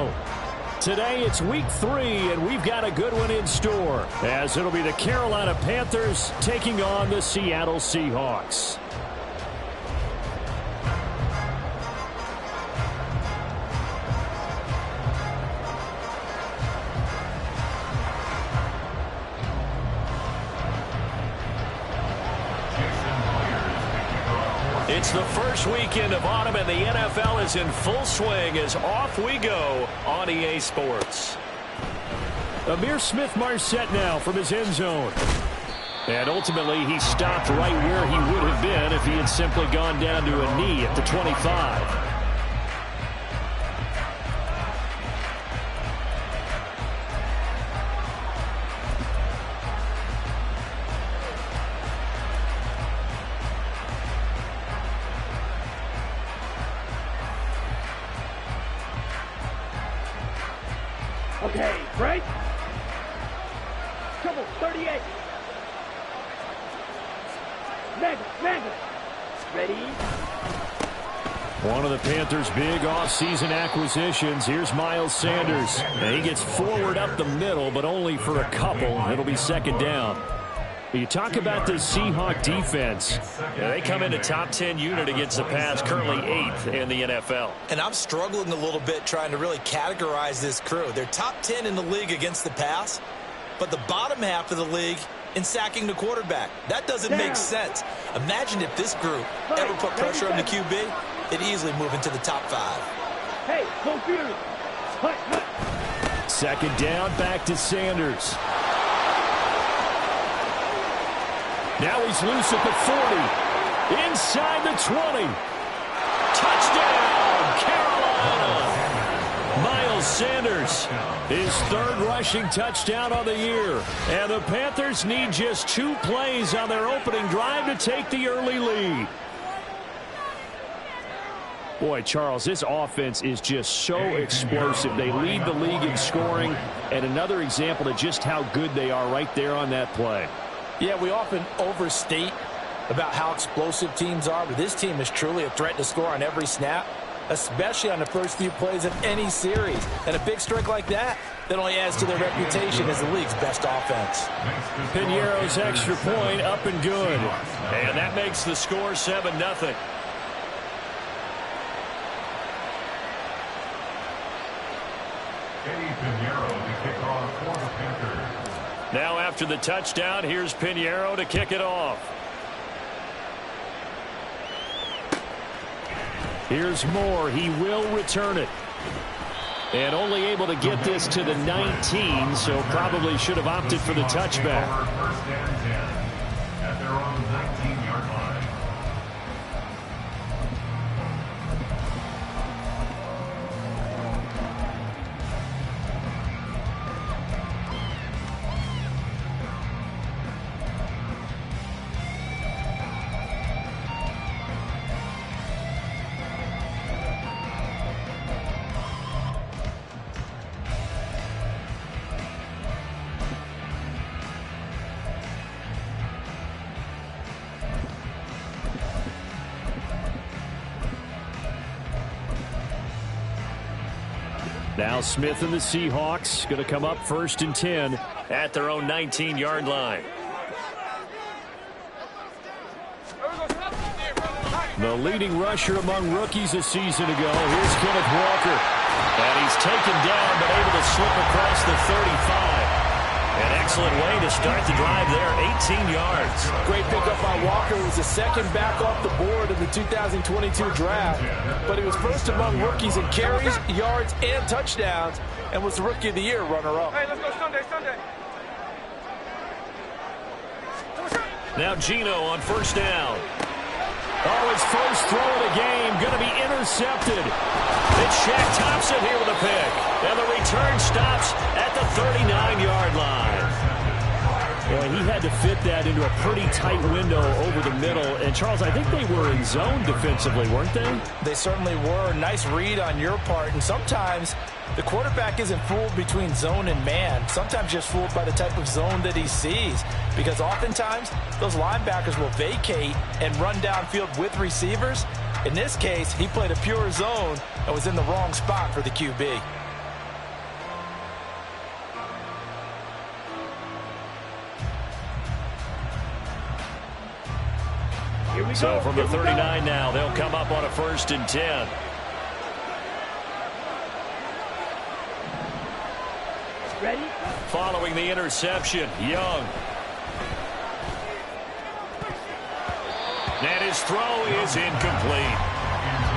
NFL. Today it's week 3, and we've got a good one in store, as it'll be the Carolina Panthers taking on the Seattle Seahawks. It's the first weekend of autumn, and the NFL is in full swing as off we go on EA Sports. Amir Smith-Marset now from his end zone. And ultimately, he stopped right where he would have been if he had simply gone down to a knee at the 25. Okay, break. Trouble, 38. Mega. Ready? One of the Panthers' big offseason acquisitions. Here's Miles Sanders. And he gets forward up the middle, but only for a couple. It'll be second down. You talk about the Seahawk defense. Yeah, they come in a top 10 unit against the pass, currently 8th in the NFL. And I'm struggling a little bit trying to really categorize this crew. They're top 10 in the league against the pass, but the bottom half of the league in sacking the quarterback. That doesn't make sense. Imagine if this group ever put pressure on the QB, they'd easily move into the top 5. Hey, computer. Second down, back to Sanders. Now he's loose at the 40. Inside the 20. Touchdown, Carolina. Miles Sanders, his 3rd rushing touchdown on the year. And the Panthers need just 2 plays on their opening drive to take the early lead. Boy, Charles, this offense is just so explosive. They lead the league in scoring, and another example of just how good they are right there on that play. Yeah, we often overstate about how explosive teams are, but this team is truly a threat to score on every snap, especially on the first few plays of any series. And a big streak like that only adds to their reputation as the league's best offense. Piñeiro's extra point up and good. And that makes the score 7-0. Piñeiro to kick off for the Panthers. Now after the touchdown, here's Piñeiro to kick it off. Here's Moore. He will return it. And only able to get this to the 19, so probably should have opted for the touchback. First and 10 at their own 19-yard line. Now Smith and the Seahawks going to come up 1st and 10 at their own 19-yard line. The leading rusher among rookies a season ago. Here's Kenneth Walker. And he's taken down but able to slip across the 35. An excellent way to start the drive there, 18 yards. Great pickup by Walker. He was the 2nd back off the board in the 2022 draft, but he was 1st among rookies in carries, yards, and touchdowns, and was the Rookie of the Year runner-up. Hey, let's go Sunday. Now Gino on 1st down. Oh, his first throw of the game going to be intercepted. It's Shaq Thompson here with a pick. And the return stops at the 39-yard line. Boy, he had to fit that into a pretty tight window over the middle. And, Charles, I think they were in zone defensively, weren't they? They certainly were. Nice read on your part. And sometimes the quarterback isn't fooled between zone and man. Sometimes just fooled by the type of zone that he sees. Because oftentimes, those linebackers will vacate and run downfield with receivers. In this case, he played a pure zone and was in the wrong spot for the QB. Here we So go. from the Here we go. 39 now, they'll come up on a 1st and 10. Ready? Following the interception, Young. And his throw is incomplete.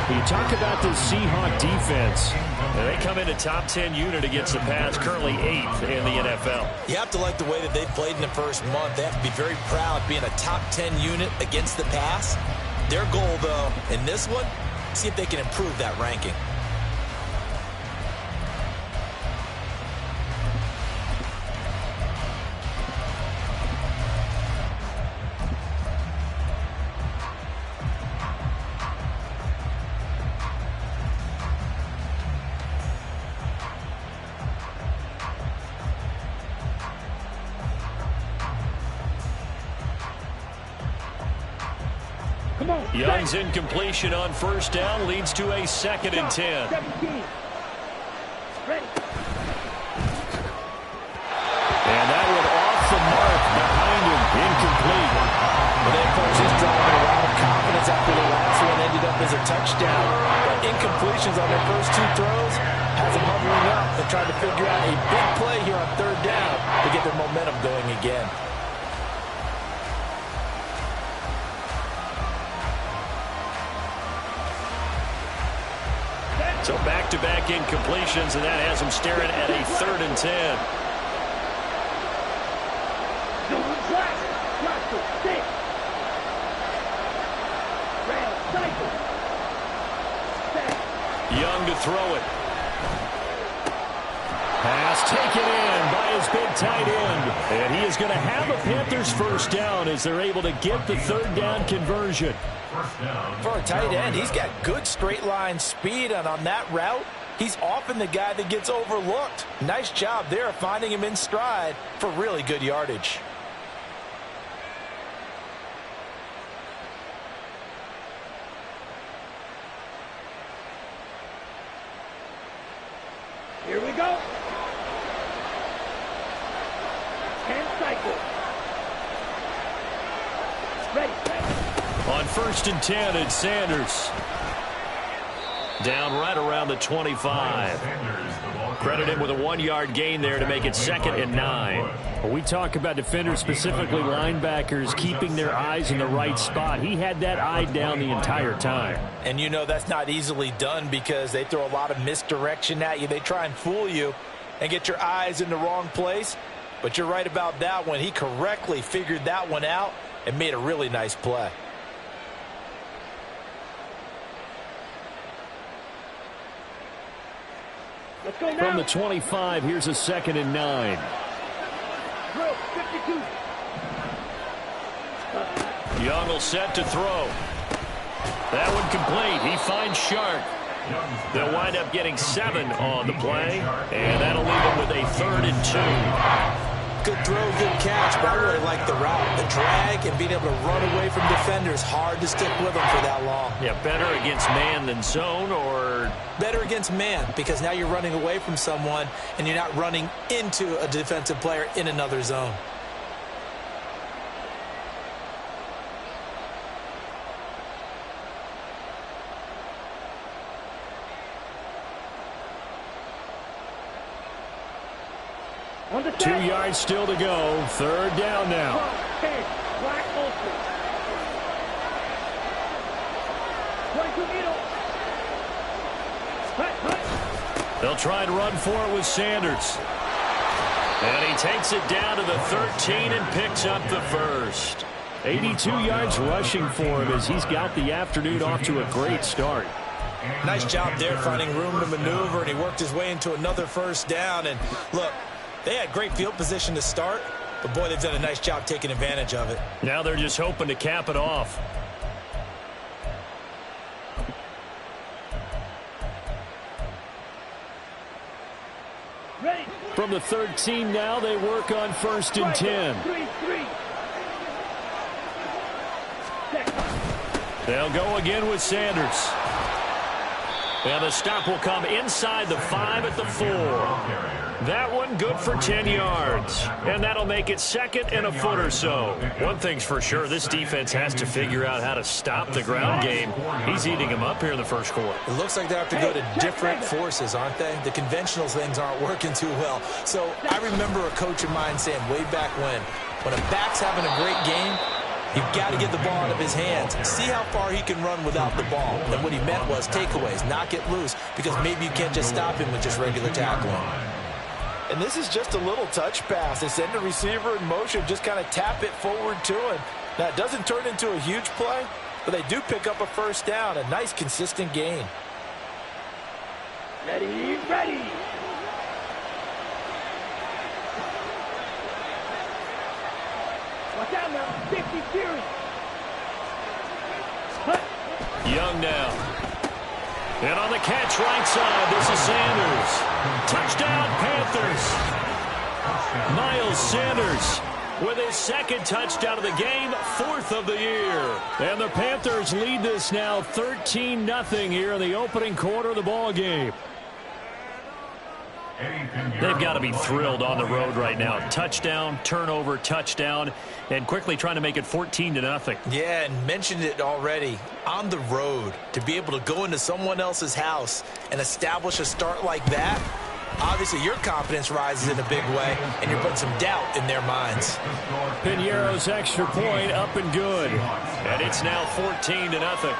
You talk about the Seahawk defense. They come in a top 10 unit against the pass, currently 8th in the NFL. You have to like the way that they've played in the first month. They have to be very proud being a top 10 unit against the pass. Their goal, though, in this one, see if they can improve that ranking. Come on. Young's incompletion on 1st down leads to a 2nd and 10. 17. Ready. And that one off the mark behind him, incomplete. Well, they approached this drive with a lot of confidence after the last one ended up as a touchdown. But incompletions on their first 2 throws has them hovering up and trying to figure out a big play here on 3rd down to get their momentum going again. So back-to-back incompletions, and that has them staring at a 3rd and 10. Zone flash. Maestro. Stay. Rail. Cycle. Set. Young to throw it. Pass taken in by his big tight end. And he is going to have a Panthers 1st down as they're able to get the 3rd down conversion. For a tight end, he's got good straight line speed, and on that route, he's often the guy that gets overlooked. Nice job there finding him in stride for really good yardage. Here we go. 10 cycle. Ready. On 1st and 10, it's Sanders. Down right around the 25. Credit him with a 1-yard gain there to make it 2nd and 9. Well, we talk about defenders, specifically linebackers, keeping their eyes in the right spot. He had that eye down the entire time. And you know that's not easily done because they throw a lot of misdirection at you. They try and fool you and get your eyes in the wrong place. But you're right about that one. He correctly figured that one out and made a really nice play. Let's go now. From the 25, here's a 2nd and 9. Drill. 52. Young will set to throw. That one complete. He finds Shark. They'll wind up getting 7 on the play, and that'll leave them with a 3rd and 2. Good throw, good catch, but I really like the route. The drag and being able to run away from defenders, hard to stick with them for that long. Yeah, better against man than zone, or Better against man, because now you're running away from someone and you're not running into a defensive player in another zone. On the 2 yards still to go. 3rd down now. Okay. Black ulster. 22 middle. Hut, hut. They'll try and run for it with Sanders. And he takes it down to the 13 and picks up the 1st. 82 yards rushing for him as he's got the afternoon off to a great start. Nice job there finding room to maneuver, and he worked his way into another 1st down. And look, they had great field position to start, but boy, they've done a nice job taking advantage of it. Now they're just hoping to cap it off. Ready. From the 13 now, they work on 1st and 10. 3-3. Set. They'll go again with Sanders. And the stop will come inside the 5 at the 4. That one good for 10 yards. And that'll make it 2nd and a foot or so. One thing's for sure, this defense has to figure out how to stop the ground game. He's eating them up here in the first quarter. It looks like they have to go to different forces, aren't they? The conventional things aren't working too well. So I remember a coach of mine saying way back when a back's having a great game, you've got to get the ball out of his hands. See how far he can run without the ball. And what he meant was takeaways, not get loose, because maybe you can't just stop him with just regular tackling. And this is just a little touch pass. They send the receiver in motion, just kind of tap it forward to him. Now, it doesn't turn into a huge play, but they do pick up a first down. A nice, consistent gain. Ready, ready. Watch out now. 50 series. Young now. And on the catch right side, this is Sanders. Touchdown, Panthers. Miles Sanders with his 2nd touchdown of the game, 4th of the year. And the Panthers lead this now 13-0 here in the opening quarter of the ball game. They've got to be thrilled on the road right now. Touchdown, turnover, touchdown, and quickly trying to make it 14-0. Yeah, and mentioned it already. On the road, to be able to go into someone else's house and establish a start like that, obviously your confidence rises in a big way, and you're putting some doubt in their minds. Piñeiro's extra point up and good. And it's now 14-0.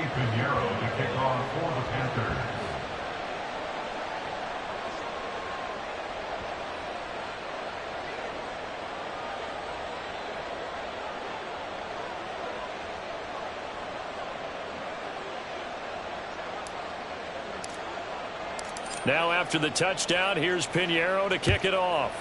Piñeiro to kick off for the Panthers. Now after the touchdown, here's Piñeiro to kick it off.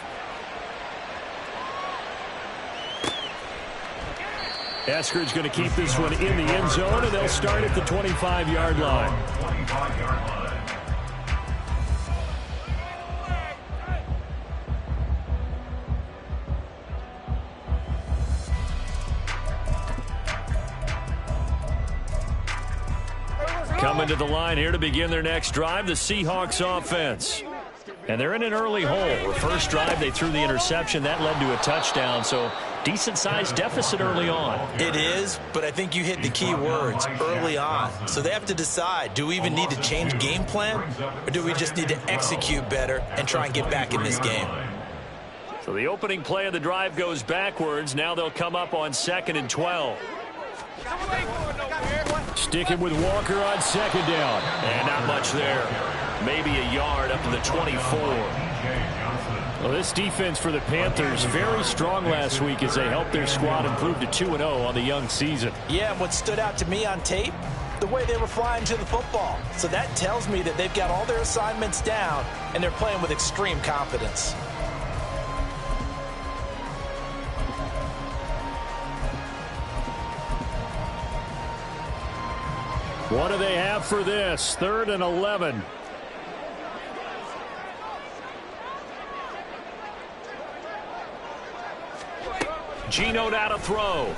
Eskridge going to keep this one in the end zone, and they'll start at the 25-yard line. 25-yard line. Coming to the line here to begin their next drive, the Seahawks offense. And they're in an early hole. The first drive, they threw the interception. That led to a touchdown, so decent-sized deficit early on. It is, but I think you hit the key words, early on. So they have to decide, do we even need to change game plan, or do we just need to execute better and try and get back in this game? So the opening play of the drive goes backwards. Now they'll come up on 2nd and 12. Sticking with Walker on 2nd down. And not much there. Maybe a yard up to the 24. Well, this defense for the Panthers, very strong last week as they helped their squad improve to 2-0 on the young season. Yeah, and what stood out to me on tape, the way they were flying to the football. So that tells me that they've got all their assignments down, and they're playing with extreme confidence. What do they have for this? 3rd and 11. Geno now to throw.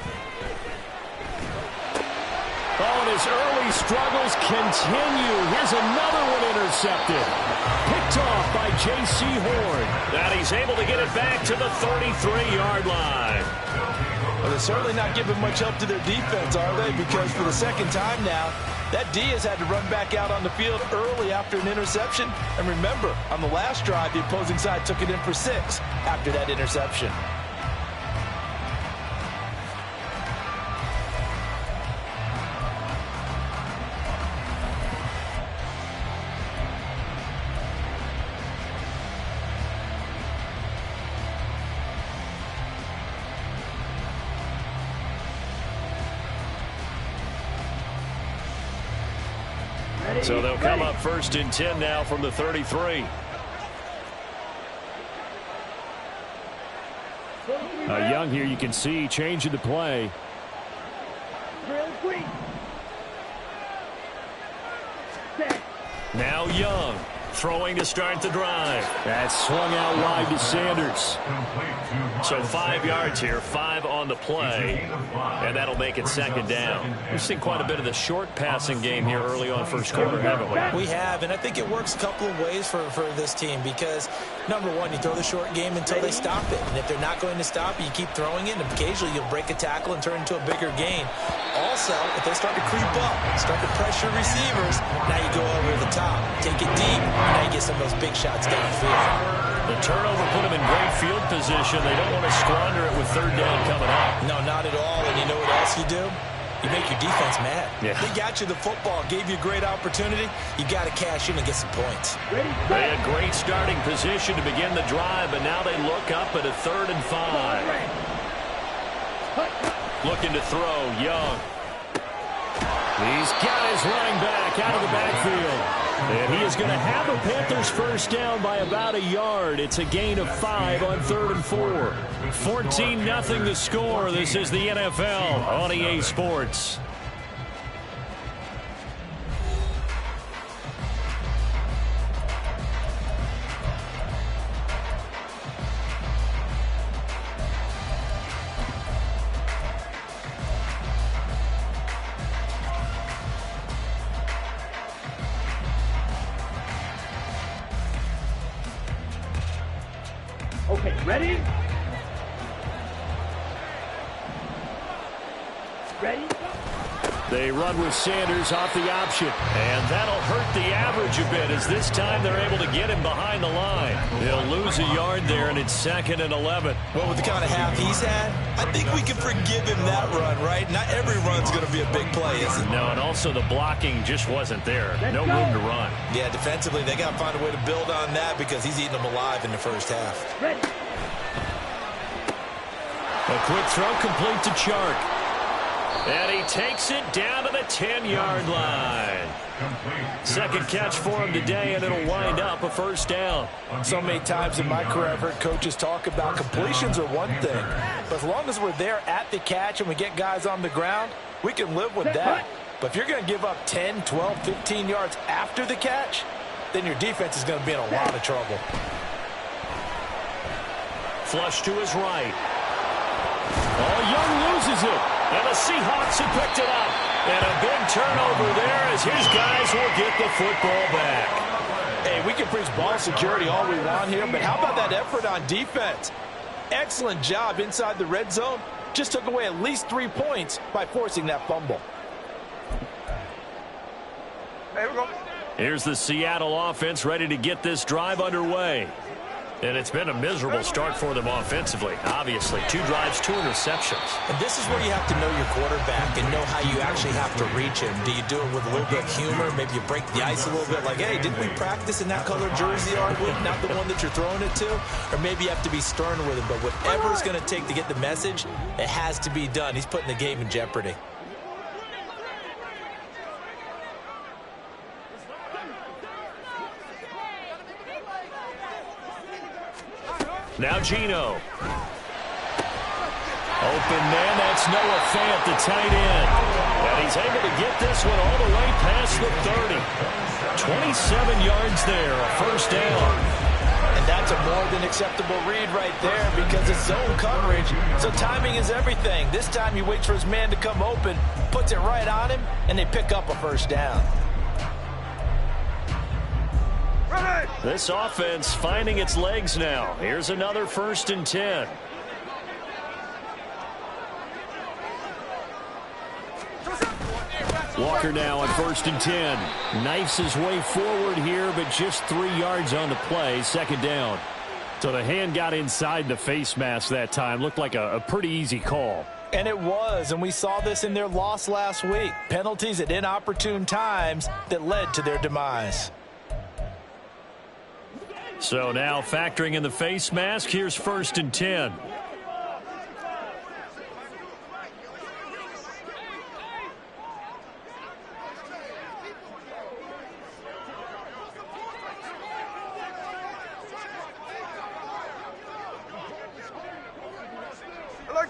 Oh, and his early struggles continue. Here's another one intercepted. Picked off by J.C. Horn. And he's able to get it back to the 33-yard line. Well, they're certainly not giving much help to their defense, are they? Because for the second time now, that D has had to run back out on the field early after an interception. And remember, on the last drive, the opposing side took it in for 6 after that interception. So they'll come up 1st and 10 now from the 33. Young here, you can see changing the play. Drill 3. Now Young throwing to start the drive. That swung out wide to Sanders. So 5 yards here, 5 on the play, and that'll make it second down. We've seen quite a bit of the short passing game here early on first quarter, haven't we? We have, and I think it works a couple of ways for this team because, number one, you throw the short game until they stop it. And if they're not going to stop it, you keep throwing it, and occasionally you'll break a tackle and turn into a bigger gain. Also, if they start to creep up, start to pressure receivers, now you go over the top, take it deep, and now you get some of those big shots downfield. The turnover put them in great field position. They don't want to squander it with third down coming up. No, not at all. And you know what else you do? You make your defense mad. Yeah. They got you the football, gave you a great opportunity. You got to cash in and get some points. They had great starting position to begin the drive, but now they look up at a 3rd and 5. Looking to throw, Young. He's got his running back out of the backfield. And he is going to have the Panthers first down by about a yard. It's a gain of 5 on 3rd and 4. 14-0 the score. This is the NFL on EA Sports. Okay, ready? Ready? They run with Sanders off the option. And that'll hurt the average a bit as this time they're able to get him behind the line. They'll lose a yard there, and it's 2nd and 11. Well, with the kind of half he's had, I think we can forgive him that run, right? Not every run's going to be a big play, is it? No, and also the blocking just wasn't there. No room to run. Yeah, defensively, they got to find a way to build on that because he's eating them alive in the first half. Ready? A quick throw complete to Chark. And he takes it down to the 10-yard line. Second catch for him today, and it'll wind up a first down. So many times in my career, I've heard coaches talk about completions are one thing. But as long as we're there at the catch and we get guys on the ground, we can live with that. But if you're going to give up 10, 12, 15 yards after the catch, then your defense is going to be in a lot of trouble. Flush to his right. Oh, Young loses it. And the Seahawks have picked it up. And a big turnover there as his guys will get the football back. Hey, we can preach ball security all we want here, but how about that effort on defense? Excellent job inside the red zone. Just took away at least 3 points by forcing that fumble. Hey, we go. Here's the Seattle offense ready to get this drive underway. And it's been a miserable start for them offensively. Obviously, 2 drives, 2 interceptions. And this is where you have to know your quarterback and know how you actually have to reach him. Do you do it with a little bit of humor? Maybe you break the ice a little bit like, hey, didn't we practice in that color jersey our week, not the one that you're throwing it to? Or maybe you have to be stern with him. But whatever it's going to take to get the message, it has to be done. He's putting the game in jeopardy. Now Geno. Open man, that's Noah Fant, the tight end. And he's able to get this one all the way past the 30. 27 yards there, a first down. And that's a more than acceptable read right there because it's zone coverage. So timing is everything. This time he waits for his man to come open, puts it right on him, and they pick up a first down. This offense finding its legs now. Here's another 1st and 10. Walker now on 1st and 10. Knifes his way forward here, but just 3 yards on the play. 2nd down. So the hand got inside the face mask that time. Looked like a pretty easy call. And it was, and we saw this in their loss last week. Penalties at inopportune times that led to their demise. So now factoring in the face mask, here's 1st and 10.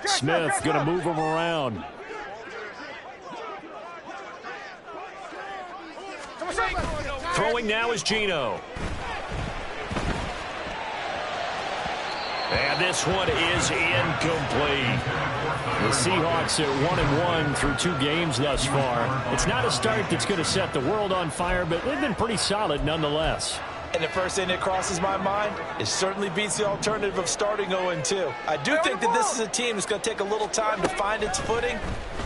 Smith going to move him around. Throwing Throwing now is Geno. And this one is incomplete. The Seahawks are 1-1 through 2 games thus far. It's not a start that's going to set the world on fire, but they've been pretty solid nonetheless. And the first thing that crosses my mind, it certainly beats the alternative of starting 0-2. I do think that this is a team that's going to take a little time to find its footing.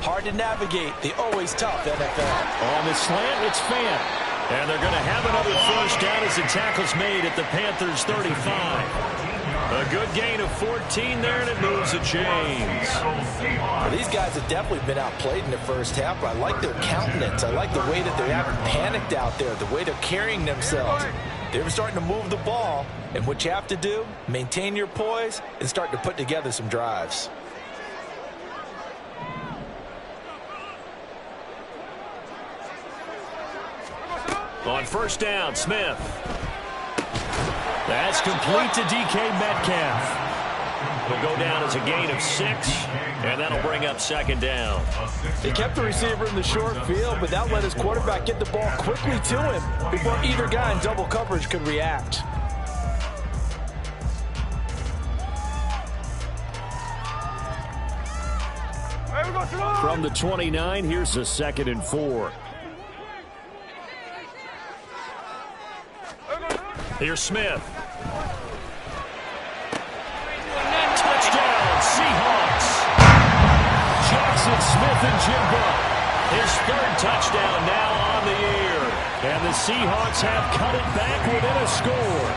Hard to navigate the always tough NFL. On the slant, it's Fant. And they're going to have another first down as the tackle's made at the Panthers' 35. A good gain of 14 there, and it moves the chains. Well, these guys have definitely been outplayed in the first half, but I like their countenance. I like the way that they haven't panicked out there, the way they're carrying themselves. They're starting to move the ball, and what you have to do, maintain your poise and start to put together some drives. On first down, Smith. That's complete to DK Metcalf. It'll go down as a gain of 6, and that'll bring up second down. They kept the receiver in the short field, but that let his quarterback get the ball quickly to him before either guy in double coverage could react. From the 29, here's a 2nd and 4. Here's Smith. Touchdown, Seahawks. Jackson Smith-Njigba. His 3rd touchdown now on the year. And the Seahawks have cut it back within a score.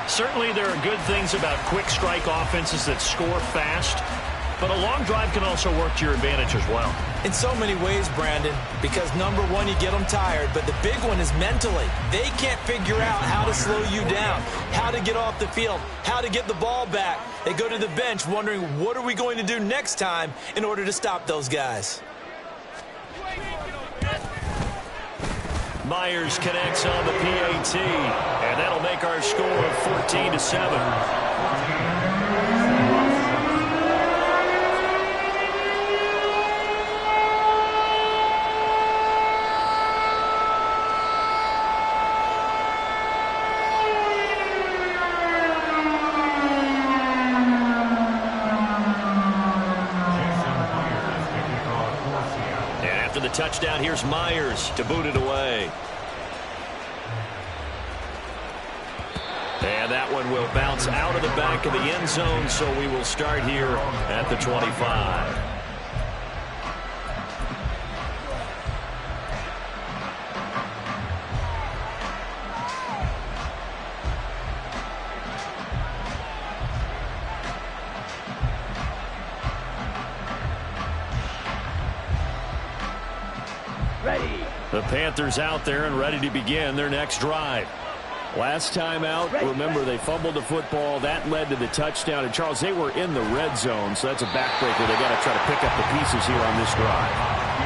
Certainly there are good things about quick strike offenses that score fast. But a long drive can also work to your advantage as well. In so many ways, Brandon, because number one, you get them tired, but the big one is mentally. They can't figure out how to slow you down, how to get off the field, how to get the ball back. They go to the bench wondering, what are we going to do next time in order to stop those guys? Myers connects on the PAT, and that'll make our score 14-7. Touchdown, here's Myers to boot it away. And that one will bounce out of the back of the end zone, so we will start here at the 25. The Panthers out there and ready to begin their next drive. Last time out, remember, they fumbled the football. That led to the touchdown. And, Charles, they were in the red zone, so that's a backbreaker. They got to try to pick up the pieces here on this drive.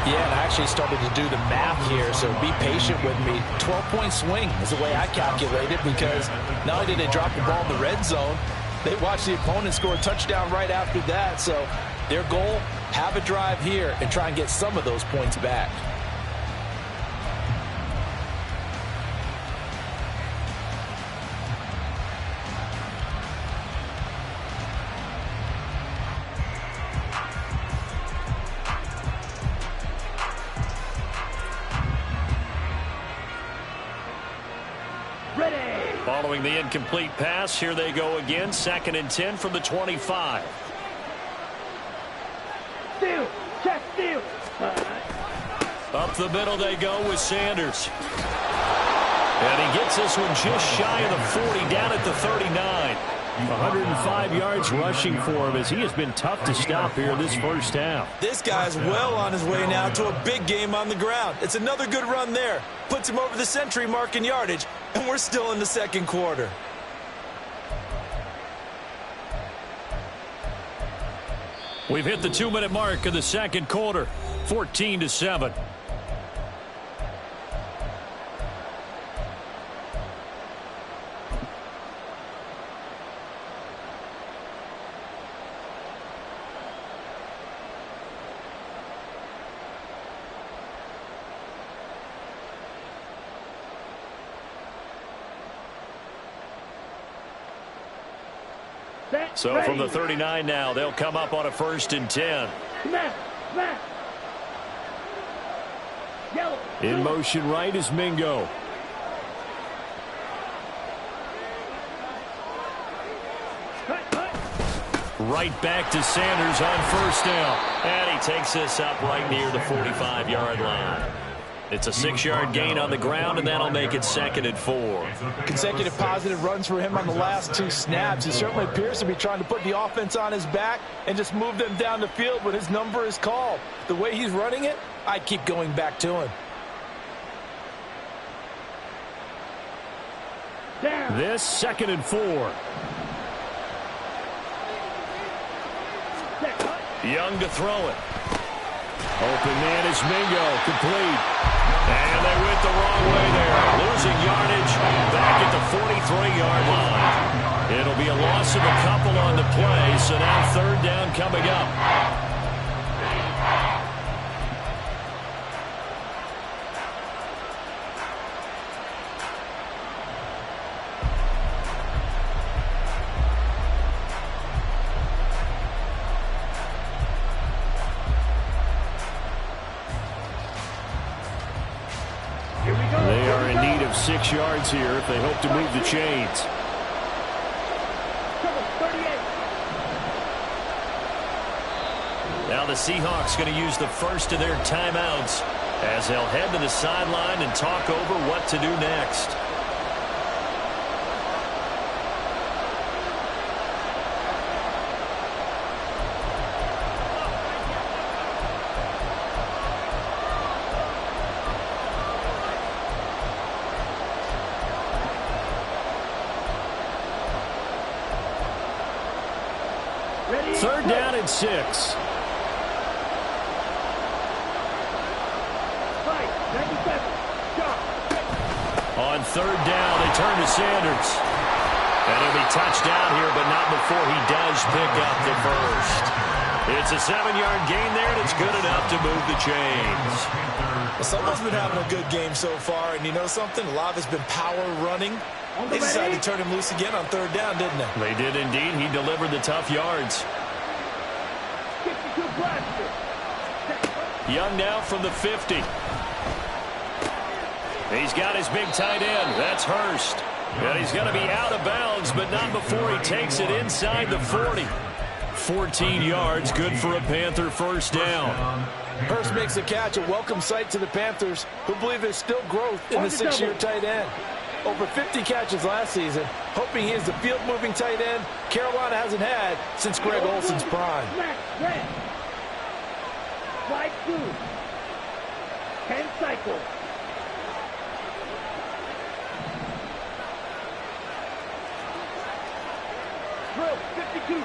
Yeah, and I actually started to do the math here, so be patient with me. 12-point swing is the way I calculate it, because not only did they drop the ball in the red zone, they watched the opponent score a touchdown right after that. So their goal, have a drive here and try and get some of those points back. Following the incomplete pass, here they go again. 2nd and 10 from the 25. Steal! Check steal! Up the middle they go with Sanders. And he gets this one just shy of the 40, down at the 39. 105 yards rushing for him as he has been tough to stop here in this first half. This guy's well on his way now to a big game on the ground. It's another good run there. Puts him over the century mark in yardage, and we're still in the second quarter. We've hit the 2-minute mark of the second quarter, 14-7. So from the 39 now, they'll come up on a 1st and 10. In motion right is Mingo. Right back to Sanders on 1st down. And he takes this up right near the 45-yard line. It's a 6-yard gain on the ground, and that'll make it 2nd and 4. Consecutive positive runs for him on the last 2 snaps. He certainly appears to be trying to put the offense on his back and just move them down the field when his number is called. The way he's running it, I'd keep going back to him. This 2nd and 4. Young to throw it. Open man is Mingo. Complete. And they went the wrong way there. Losing yardage back at the 43-yard line. It'll be a loss of a couple on the play, so now 3rd down coming up. They are in need of 6 yards here if they hope to move the chains. Now the Seahawks going to use the first of their timeouts as they'll head to the sideline and talk over what to do next. Third down and 6. On 3rd down, they turn to Sanders. And he'll be touched down here, but not before he does pick up the first. It's a 7-yard gain there, and it's good enough to move the chains. Well, someone's been having a good game so far, and you know something? A lot of it's been power running. They decided to turn him loose again on 3rd down, didn't they? They did indeed. He delivered the tough yards. Young now from the 50. He's got his big tight end. That's Hurst. And he's going to be out of bounds, but not before he takes it inside the 40. 14 yards, good for a Panther 1st down. Hurst makes a catch, a welcome sight to the Panthers, who believe there's still growth in the 6-year tight end. Over 50 catches last season, hoping he is the field-moving tight end Carolina hasn't had since Greg Olson's prime. Slide 2. 10 cycles. Drill 52.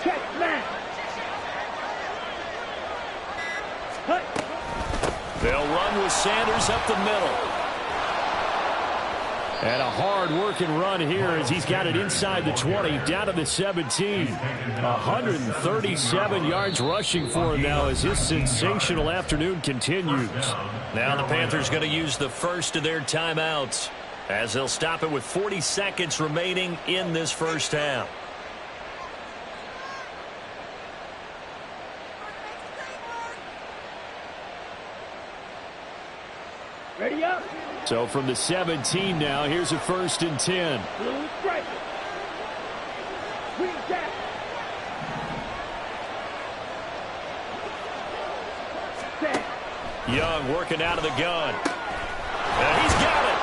Check man. They'll run with Sanders up the middle. And a hard-working run here as he's got it inside the 20, down to the 17. 137 yards rushing for him now as his sensational afternoon continues. Now the Panthers going to use the first of their timeouts as they'll stop it with 40 seconds remaining in this 1st half. Ready up. So from the 17 now, here's a 1st and 10. Blue stripe. Green jack. Young working out of the gun. And he's got it.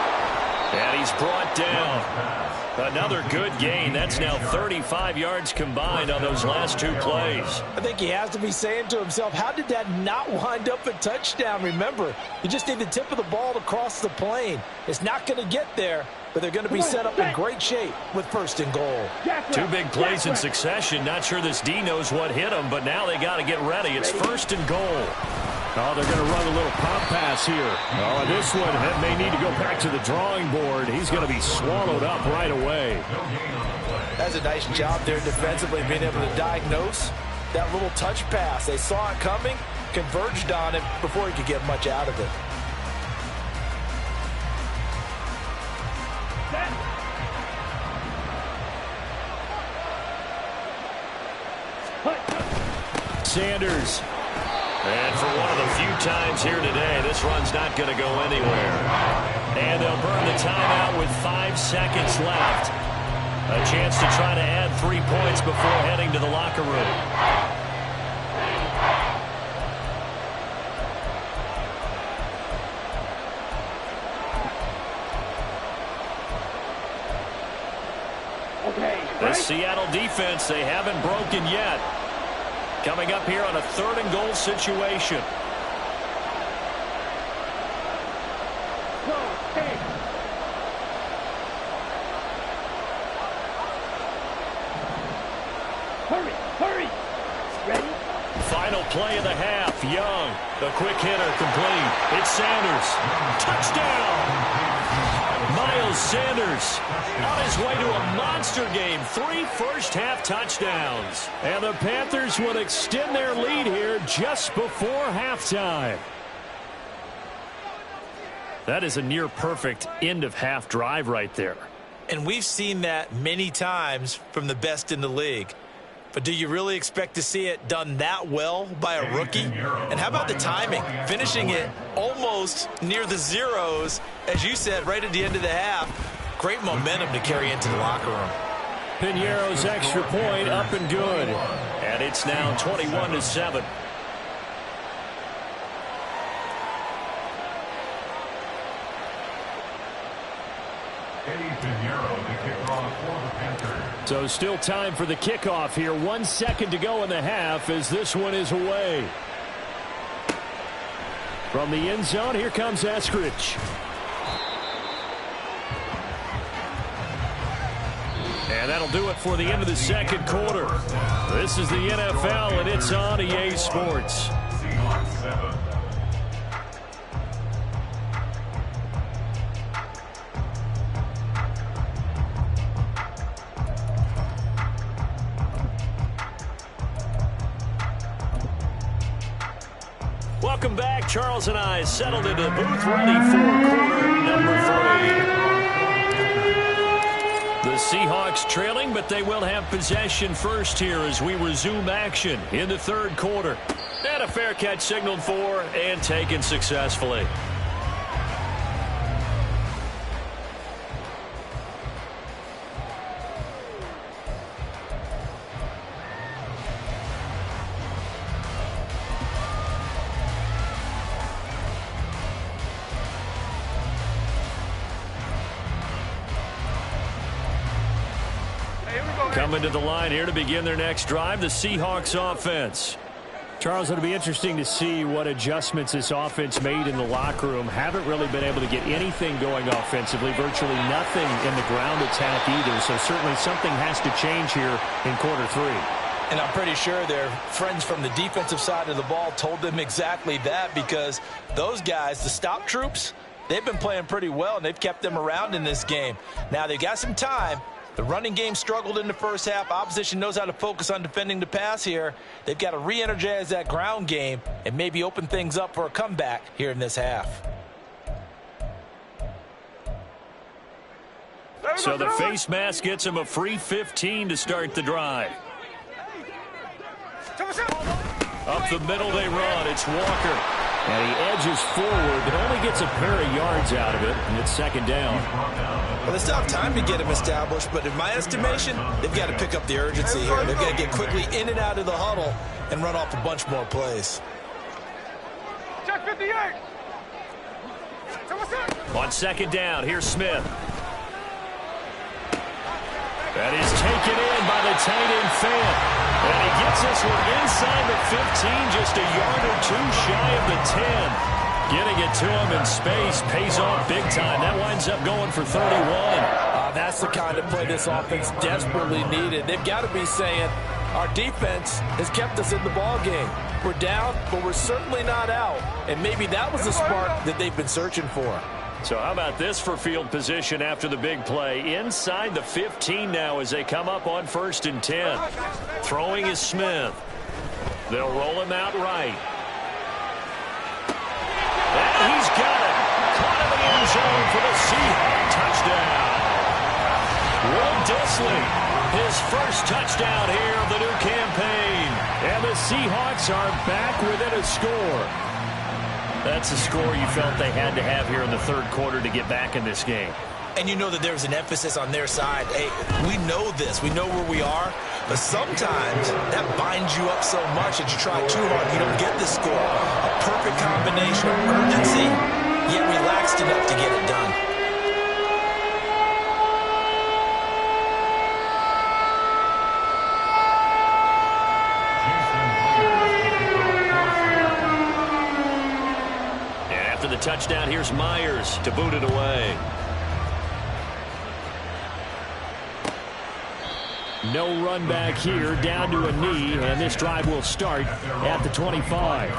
And he's brought down. Another good gain. That's now 35 yards combined on those last 2 plays. I think he has to be saying to himself, how did that not wind up a touchdown? Remember, you just need the tip of the ball to cross the plane. It's not going to get there, but they're going to be set up in great shape with 1st and goal. 2 big plays in succession. Not sure this D knows what hit him, but now they got to get ready. It's 1st and goal. Oh, they're going to run a little pop pass here. Oh, this one may need to go back to the drawing board. He's going to be swallowed up right away. That's a nice job there defensively, being able to diagnose that little touch pass. They saw it coming, converged on it before he could get much out of it. Sanders. And for one of the few times here today, this run's not going to go anywhere. And they'll burn the timeout with 5 seconds left. A chance to try to add 3 points before heading to the locker room. The Seattle defense, they haven't broken yet. Coming up here on a 3rd and goal situation. Hurry. Ready? Final play of the half. Young, the quick hitter, complete. It's Sanders. Touchdown! Miles Sanders on his way to a monster game. 3 first-half touchdowns. And the Panthers will extend their lead here just before halftime. That is a near-perfect end-of-half drive right there. And we've seen that many times from the best in the league. But do you really expect to see it done that well by a rookie? And how about the timing? Finishing it almost near the zeros, as you said, right at the end of the half. Great momentum to carry into the locker room. Piñeiro's extra point up and good. And it's now 21-7. So still time for the kickoff here. 1 second to go in the half as this one is away. From the end zone, here comes Eskridge. And that'll do it for the end of the second quarter. This is the NFL, and it's on EA Sports. Welcome back. Charles and I settled into the booth, ready for quarter number 3. The Seahawks trailing, but they will have possession first here as we resume action in the 3rd quarter. And a fair catch signaled for and taken successfully. Coming to the line here to begin their next drive, the Seahawks offense. Charles, it'll be interesting to see what adjustments this offense made in the locker room. Haven't really been able to get anything going offensively, virtually nothing in the ground attack either. So certainly something has to change here in quarter 3. And I'm pretty sure their friends from the defensive side of the ball told them exactly that, because those guys, the stop troops, they've been playing pretty well, and they've kept them around in this game. Now, they've got some time. The running game struggled in the first half. Opposition knows how to focus on defending the pass here. They've got to re-energize that ground game and maybe open things up for a comeback here in this half. So the face mask gets him a free 15 to start the drive. Up the middle they run. It's Walker. And he edges forward, but only gets a pair of yards out of it, and it's 2nd down. Well, they still have time to get him established, but in my estimation, they've got to pick up the urgency here. They've got to get quickly in and out of the huddle and run off a bunch more plays. Check 58. On 2nd down, here's Smith. That is taken in by the tight end Fant. And he gets this one inside the 15, just a yard or 2 shy of the 10. Getting it to him in space pays off big time. That winds up going for 31. That's the kind of play this offense desperately needed. They've got to be saying, our defense has kept us in the ball game. We're down, but we're certainly not out. And maybe that was the spark that they've been searching for. So how about this for field position after the big play? Inside the 15 now as they come up on 1st and 10. Throwing is Smith. They'll roll him out right. And he's got it. Caught in the end zone for the Seahawks touchdown. Will Dissly, his first touchdown here of the new campaign. And the Seahawks are back within a score. That's a score you felt they had to have here in the third quarter to get back in this game. And you know that there's an emphasis on their side. Hey, we know this. We know where we are. But sometimes that binds you up so much that you try too hard. You don't get the score. A perfect combination of urgency, yet relaxed enough to get it done. And after the touchdown, here's Myers to boot it away. No run back here, down to a knee, and this drive will start at the 25.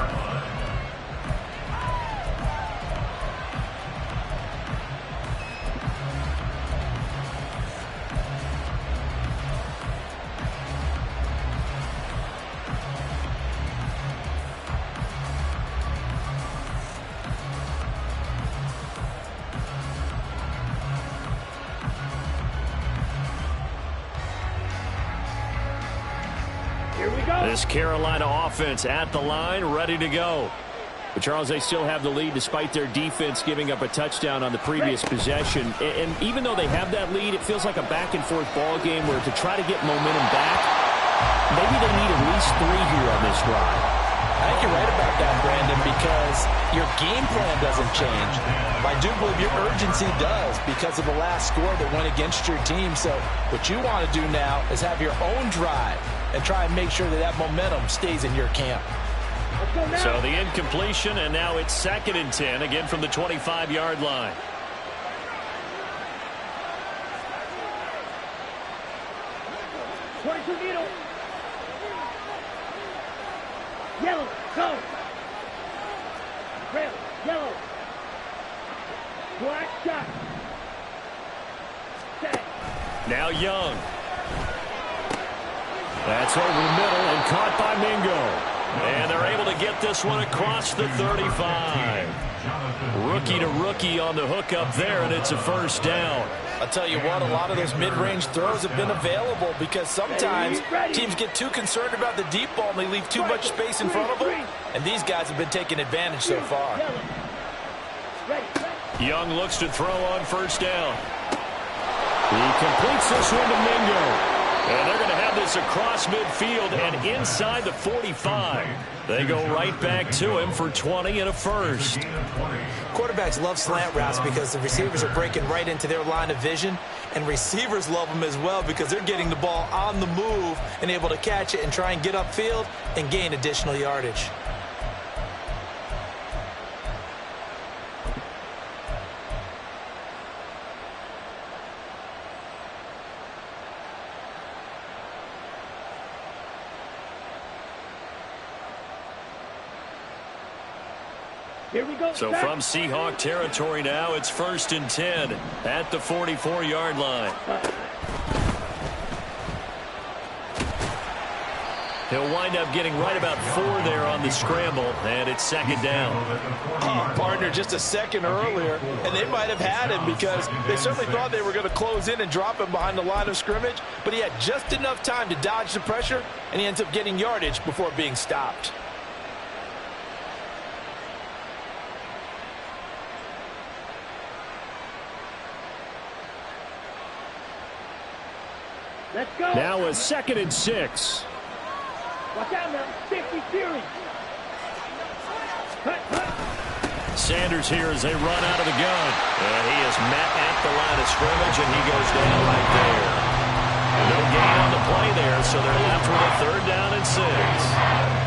This Carolina offense at the line, ready to go. But, Charles, they still have the lead despite their defense giving up a touchdown on the previous possession. And even though they have that lead, it feels like a back-and-forth ball game where to try to get momentum back, maybe they need at least 3 here on this drive. I think you're right about that, Brandon, because your game plan doesn't change. I do believe your urgency does because of the last score that went against your team. So what you want to do now is have your own drive and try and make sure that that momentum stays in your camp. So the incompletion, and now it's 2nd and 10, again from the 25-yard line. Yellow, go. Red, yellow. Black shot. Set. Now Young. That's over the middle and caught by Mingo. And they're able to get this one across the 35. Rookie to rookie on the hook up there, and it's a first down. I'll tell you what, a lot of those mid-range throws have been available because sometimes teams get too concerned about the deep ball and they leave too much space in front of them. And these guys have been taking advantage so far. Young looks to throw on first down. He completes this one to Mingo. And they're going to have this across midfield and inside the 45. They go right back to him for 20 and a first. Quarterbacks love slant routes because the receivers are breaking right into their line of vision. And receivers love them as well because they're getting the ball on the move and able to catch it and try and get upfield and gain additional yardage. Here we go. So from Seahawk territory now, it's 1st and 10 at the 44-yard line. He'll wind up getting right about 4 there on the scramble, and it's 2nd down. Partner just a second earlier, and they might have had him because they certainly thought they were going to close in and drop him behind the line of scrimmage, but he had just enough time to dodge the pressure, and he ends up getting yardage before being stopped. Let's go. Now a 2nd and 6. Watch out now. 50 series. Cut, cut. Sanders here as they run out of the gun. And he is met at the line of scrimmage, and he goes down right there. No gain on the play there, so they're left with a 3rd down and 6.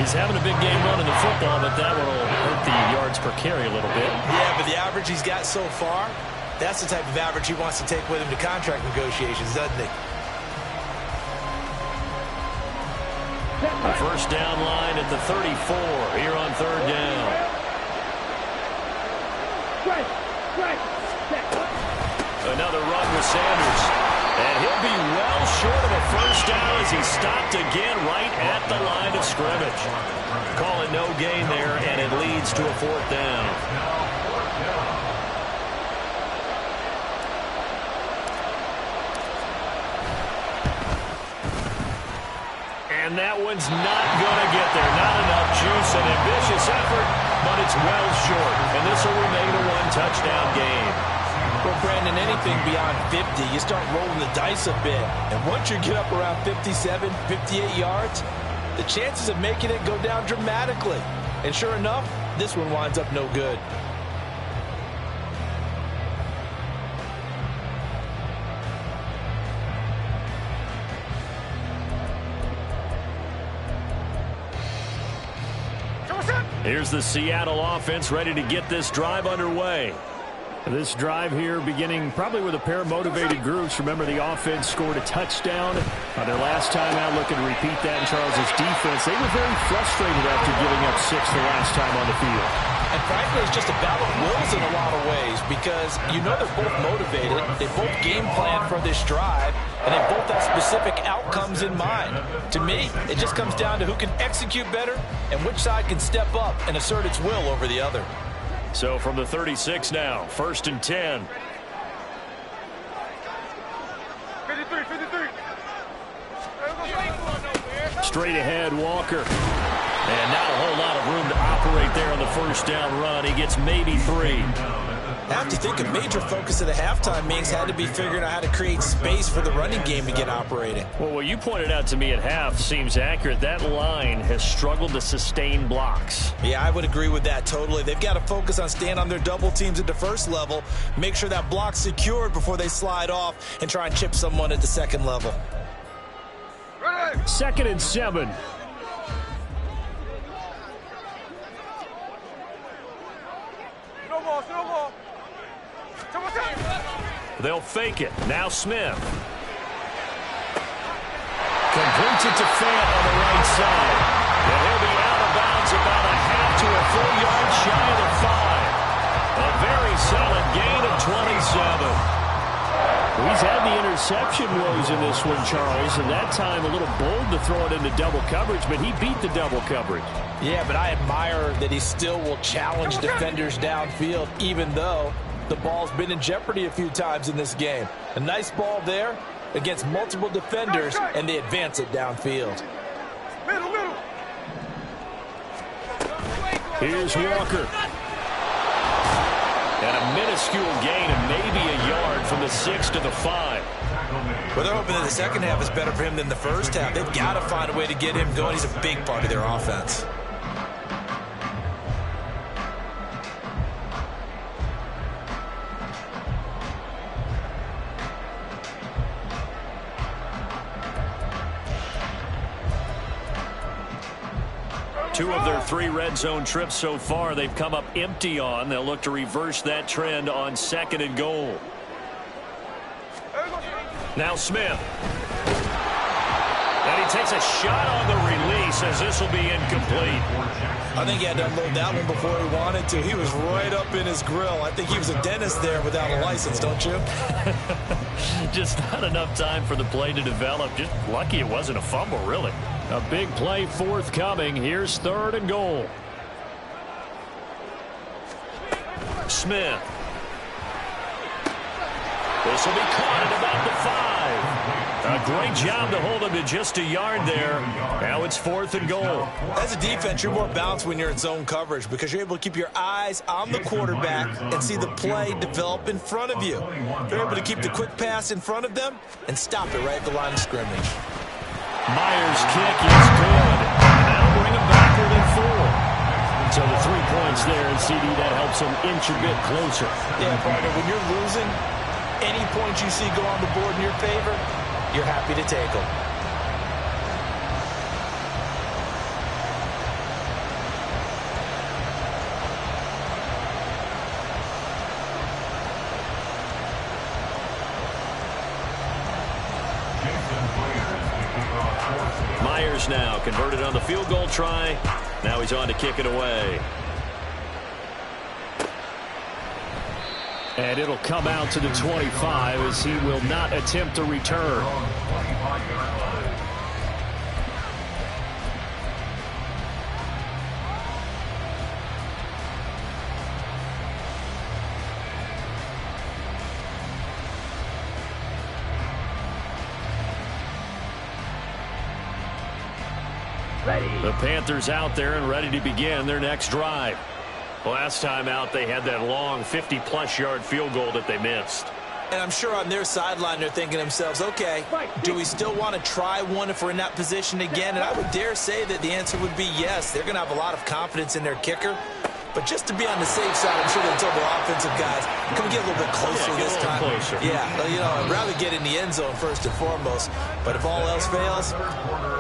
He's having a big game running the football, but that one will hurt the yards per carry a little bit. Yeah, but the average he's got so far, that's the type of average he wants to take with him to contract negotiations, doesn't he? The first down line at the 34 here on 3rd down. Another run with Sanders. And he'll be well short of a first down as he stopped again right at the line of scrimmage. Call it no gain there, and it leads to a 4th down. And And that one's not going to get there. Not enough juice. An ambitious effort, but it's well short. And this will remain a one-touchdown game. Well, Brandon, anything beyond 50, you start rolling the dice a bit. And once you get up around 57, 58 yards, the chances of making it go down dramatically. And sure enough, this one winds up no good. Here's the Seattle offense ready to get this drive underway. This drive here beginning probably with a pair of motivated groups. Remember, the offense scored a touchdown on their last time out. Looking to repeat that in Charles' defense. They were very frustrated after giving up 6 the last time on the field. And frankly, it's just a battle of wills in a lot of ways because you know they're both motivated. They both game plan for this drive, and they both have specific outcomes in mind. To me, it just comes down to who can execute better and which side can step up and assert its will over the other. So from the 36 now, 1st and 10. 53. Straight ahead, Walker. And not a whole lot of room to operate there on the first down run. He gets maybe 3. I have to think a major focus of the halftime meetings had to be figuring out how to create space for the running game to get operating. Well, what you pointed out to me at half seems accurate. That line has struggled to sustain blocks. Yeah, I would agree with that totally. They've got to focus on staying on their double teams at the first level, make sure that block's secured before they slide off and try and chip someone at the second level. 2nd and 7. They'll fake it. Now Smith. Completes it to Fant on the right side. And he'll be out of bounds about a half to a full yard shy of the 5. A very solid gain of 27. He's had the interception woes in this one, Charles, and that time a little bold to throw it into double coverage, but he beat the double coverage. Yeah, but I admire that he still will challenge defenders downfield, even though the ball's been in jeopardy a few times in this game. A nice ball there against multiple defenders, and they advance it downfield. Here's Walker. And a minuscule gain of maybe a yard from the 6 to the 5. Well, they're hoping that the second half is better for him than the first half. They've got to find a way to get him going. He's a big part of their offense. Two of their 3 red zone trips so far they've come up empty on. They'll look to reverse that trend on 2nd and goal. Now Smith. And he takes a shot on the release as this will be incomplete. I think he had to unload that one before he wanted to. He was right up in his grill. I think he was a dentist there without a license, don't you? Just not enough time for the play to develop. Just lucky it wasn't a fumble, really. A big play forthcoming. Here's 3rd and goal. Smith. This will be caught at about the 5. A great job to hold him to just a yard there. Now it's 4th and goal. As a defense, you're more balanced when you're in zone coverage because you're able to keep your eyes on the quarterback and see the play develop in front of you. You're able to keep the quick pass in front of them and stop it right at the line of scrimmage. Myers' kick is good. And that'll bring him back within 4. So the 3 points there, and CD, that helps him inch a bit closer. Yeah, partner, when you're losing, any points you see go on the board in your favor, you're happy to take them. Myers now converted on the field goal try. Now he's on to kick it away. And it'll come out to the 25 as he will not attempt to return. The Panthers out there and ready to begin their next drive. Last time out, they had that long 50-plus yard field goal that they missed. And I'm sure on their sideline they're thinking to themselves, okay, do we still want to try one if we're in that position again? And I would dare say that the answer would be yes. They're going to have a lot of confidence in their kicker. But just to be on the safe side, I'm sure they told their offensive guys, can we get a little bit closer this time? Closer. Yeah, you know, I'd rather get in the end zone first and foremost. But if all else fails,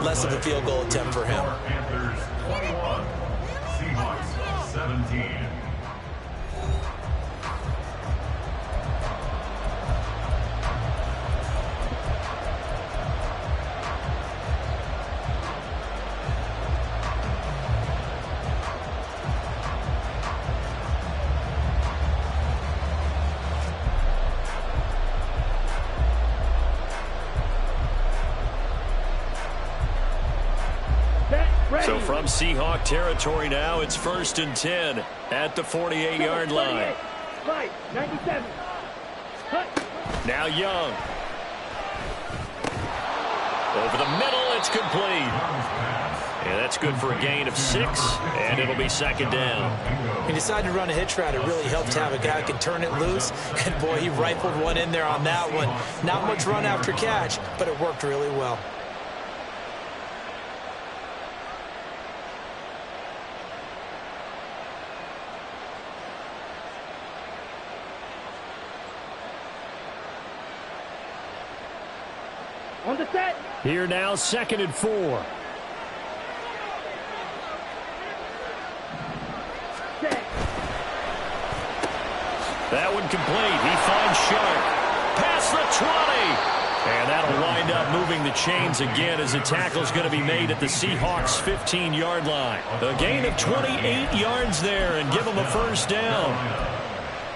less of a field goal attempt for him. Panthers 21, Seahawks 17. So from Seahawk territory now, it's 1st and 10 at the 48-yard line. 97. Now Young. Over the middle, it's complete. And that's good for a gain of 6, and it'll be 2nd down. He decided to run a hitch route. It really helped to have a guy who can turn it loose. And, boy, he rifled one in there on that one. Not much run after catch, but it worked really well. On the set. Here now, 2nd and 4. Set. That one complete. He finds Sharp. Past the 20. And that'll wind up moving the chains again as the tackle's going to be made at the Seahawks' 15-yard line. A gain of 28 yards there and give them a 1st down.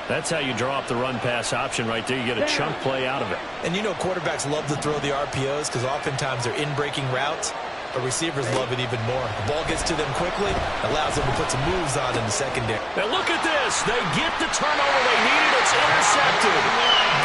That's how you draw up the run-pass option right there. You get a chunk play out of it. And you know quarterbacks love to throw the RPOs because oftentimes they're in-breaking routes, but receivers love it even more. The ball gets to them quickly, allows them to put some moves on in the secondary. Now look at this. They get the turnover they needed. It's intercepted.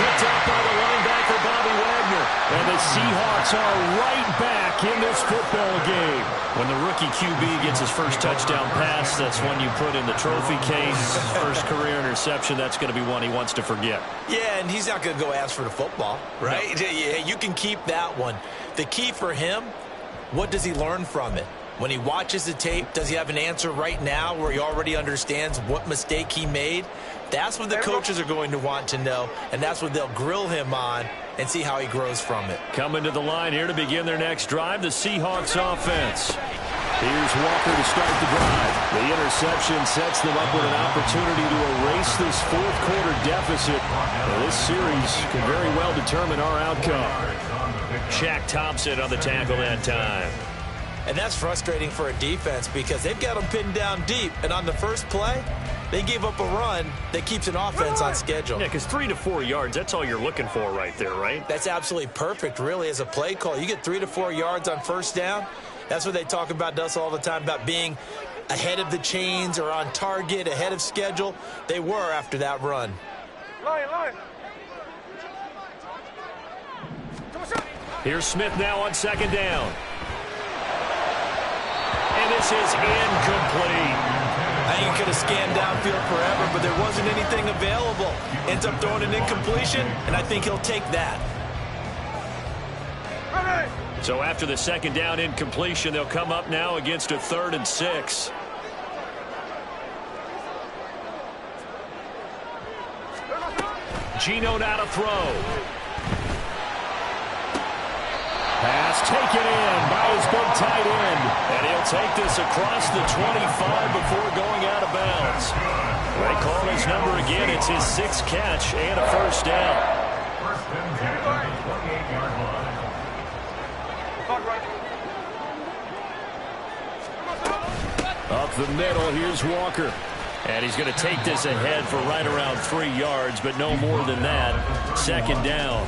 Picked up by the linebacker, Bobby Wagner. And the Seahawks are right back in this football game. When the rookie QB gets his first touchdown pass, that's one you put in the trophy case. First career interception, that's going to be one he wants to forget. Yeah, and he's not going to go ask for the football, right? No. Yeah, you can keep that one. The key for him, what does he learn from it? When he watches the tape, does he have an answer right now where he already understands what mistake he made? That's what the coaches are going to want to know, and that's what they'll grill him on and see how he grows from it. Coming to the line here to begin their next drive, the Seahawks offense. Here's Walker to start the drive. The interception sets them up with an opportunity to erase this fourth-quarter deficit. Well, this series could very well determine our outcome. Shaq Thompson on the tackle that time. And that's frustrating for a defense because they've got them pinned down deep, and on the first play, they gave up a run that keeps an offense on schedule. Yeah, because 3 to 4 yards, that's all you're looking for right there, right? That's absolutely perfect, really, as a play call. You get 3 to 4 yards on first down. That's what they talk about to us all the time, about being ahead of the chains or on target, ahead of schedule. They were after that run. Line. Here's Smith now on 2nd down. And this is incomplete. I think he could have scanned downfield forever, but there wasn't anything available. Ends up throwing an incompletion, and I think he'll take that. So after the 2nd down incompletion, they'll come up now against a 3rd and 6. Gino now to throw. Pass taken in by his big tight end. And he'll take this across the 25 before going out of bounds. They call his number again. It's his 6th catch and a 1st down. Up the middle, here's Walker. And he's going to take this ahead for right around 3 yards, but no more than that. 2nd down.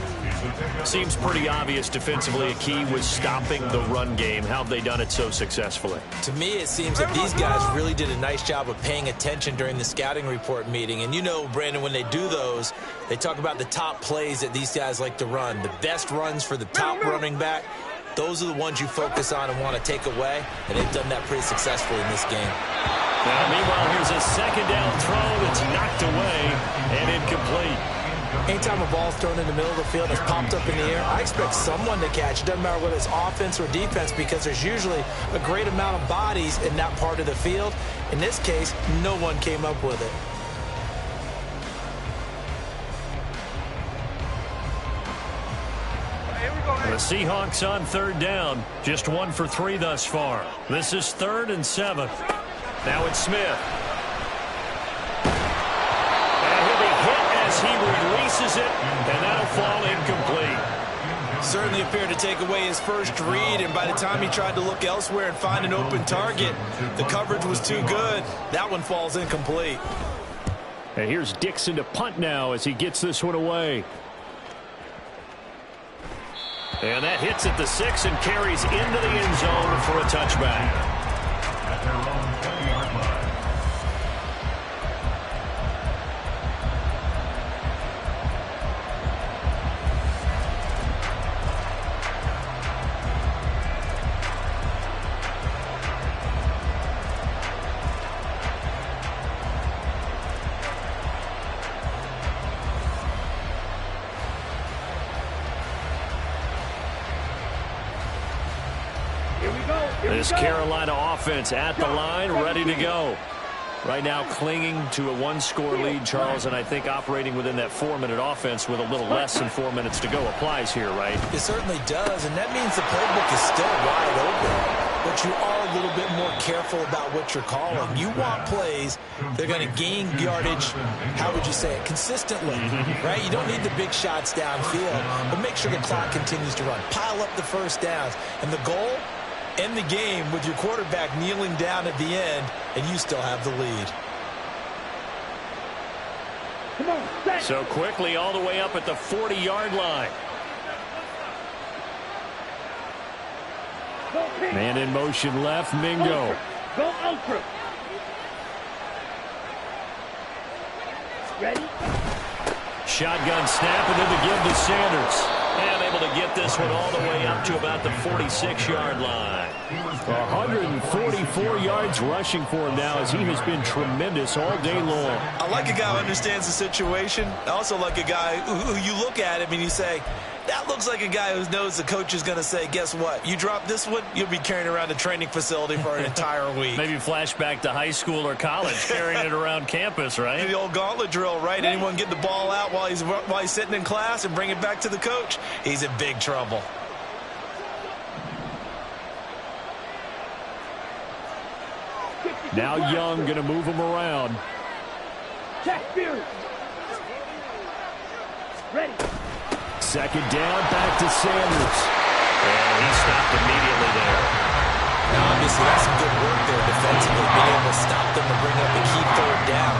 Seems pretty obvious defensively a key was stopping the run game. How have they done it so successfully? To me, it seems that these guys really did a nice job of paying attention during the scouting report meeting. And you know, Brandon, when they do those, they talk about the top plays that these guys like to run, the best runs for the top running back. those are the ones you focus on and want to take away, and they've done that pretty successfully in this game. Now, meanwhile, here's a second down throw that's knocked away and incomplete. Anytime a ball's thrown in the middle of the field, it's popped up in the air, I expect someone to catch. It doesn't matter whether it's offense or defense, because there's usually a great amount of bodies in that part of the field. In this case, no one came up with it. The Seahawks on third down, just 1 for 3 thus far. This is 3rd and 7. Now it's Smith. And he'll be hit as he releases it, and that'll fall incomplete. Certainly appeared to take away his first read, and by the time he tried to look elsewhere and find an open target, the coverage was too good. That one falls incomplete. And here's Dixon to punt now as he gets this one away. And that hits at the 6 and carries into the end zone for a touchback. At their own 20-yard line. This Carolina offense at the line, ready to go. Right now clinging to a 1-score lead, Charles, and I think operating within that 4-minute offense with a little less than 4 minutes to go applies here, right? It certainly does, and that means the playbook is still wide open. But you are a little bit more careful about what you're calling. You want plays that are going to gain yardage, how would you say it, consistently, right? You don't need the big shots downfield, but make sure the clock continues to run. Pile up the first downs. And the goal? End the game with your quarterback kneeling down at the end, and you still have the lead. Come on, set. So quickly all the way up at the 40-yard line. Go pin. Man in motion left, Mingo. Go ultra. Ready? Shotgun snap, and then to give to Sanders. And able to get this one all the way up to about the 46-yard line. 144 yards rushing for him now, as he has been tremendous all day long. I like a guy who understands the situation. I also like a guy who you look at him and you say, that looks like a guy who knows the coach is going to say, guess what? You drop this one, you'll be carrying around the training facility for an entire week. Maybe flashback to high school or college, carrying it around campus, right? The old gauntlet drill, right? Anyone get the ball out while he's sitting in class and bring it back to the coach? He's in big trouble. Now Young going to move him around. Check Fury. Ready. Second down, back to Sanders. And he stopped immediately there. Now, obviously, that's some good work there defensively, being able to stop them and bring up a key third down.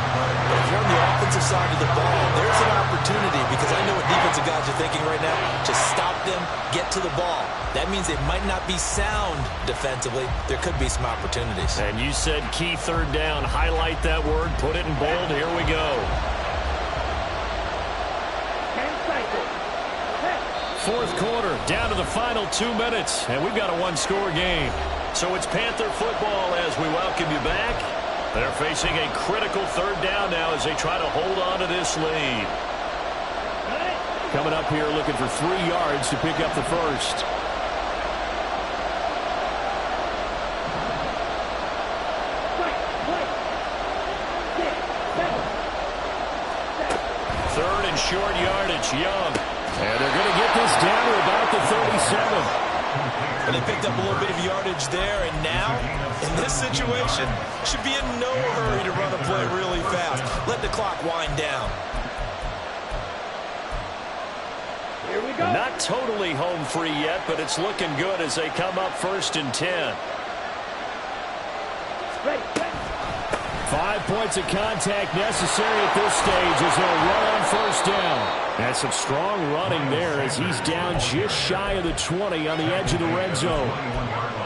But if you're on the offensive side of the ball, there's an opportunity, because I know what defensive guys are thinking right now. Just stop them, get to the ball. That means they might not be sound defensively. There could be some opportunities. And you said key third down. Highlight that word. Put it in bold. Here we go. 10 cycles. Fourth quarter, down to the final 2 minutes, and we've got a 1-score game. So it's Panther football as we welcome you back. They're facing a critical third down now as they try to hold on to this lead. Coming up here looking for 3 yards to pick up the first. Third and short yardage, Young. And they're going to get this down to about the 37. And they picked up a little bit of yardage there, and now, in this situation, should be in no hurry to run a play really fast. Let the clock wind down. Here we go. Not totally home free yet, but it's looking good as they come up 1st and 10. Ready. 5 points of contact necessary at this stage as they'll run on 1st down. That's some strong running there as he's down just shy of the 20 on the edge of the red zone.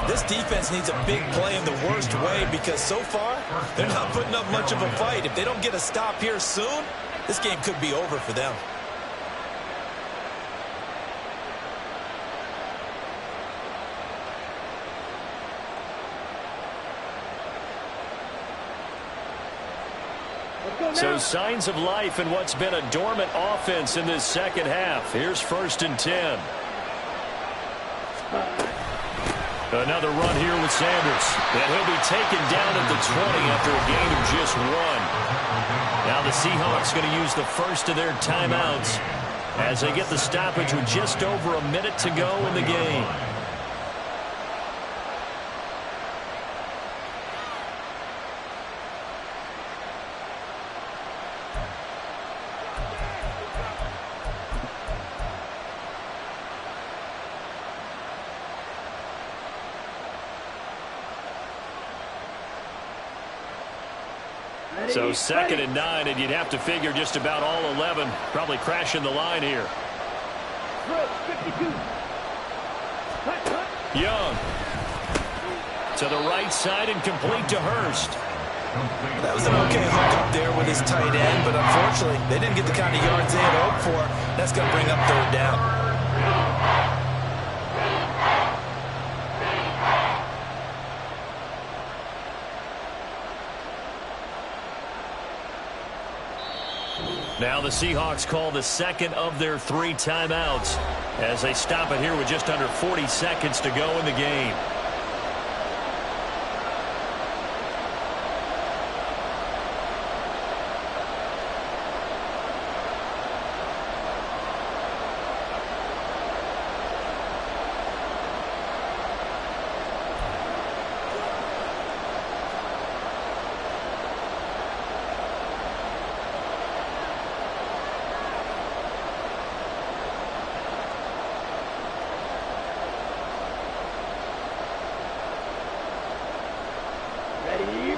This defense needs a big play in the worst way, because so far, they're not putting up much of a fight. If they don't get a stop here soon, this game could be over for them. So signs of life in what's been a dormant offense in this second half. Here's 1st and 10. Another run here with Sanders. And he'll be taken down at the 20 after a gain of just 1. Now the Seahawks going to use the first of their timeouts as they get the stoppage with just over a minute to go in the game. So 2nd and 9, and you'd have to figure just about all 11 probably crashing the line here. Young to the right side and complete to Hurst. That was an okay hook up there with his tight end, but unfortunately they didn't get the kind of yards they had hoped for. That's going to bring up 3rd down. Now the Seahawks call the second of their 3 timeouts as they stop it here with just under 40 seconds to go in the game.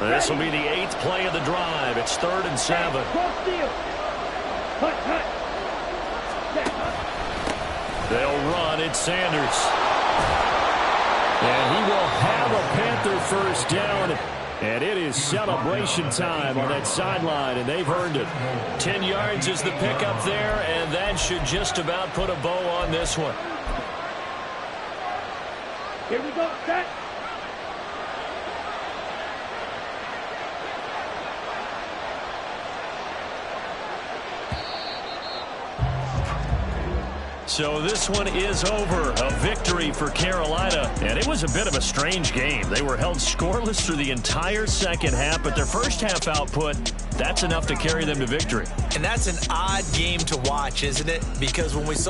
This will be the 8th play of the drive. It's 3rd and 7. They'll run. It's Sanders. And he will have a Panther first down. And it is celebration time on that sideline, and they've earned it. 10 yards is the pickup there, and that should just about put a bow on this one. Here we go, set. So this one is over. A victory for Carolina. And it was a bit of a strange game. They were held scoreless through the entire second half, but their first half output, that's enough to carry them to victory. And that's an odd game to watch, isn't it? Because when we saw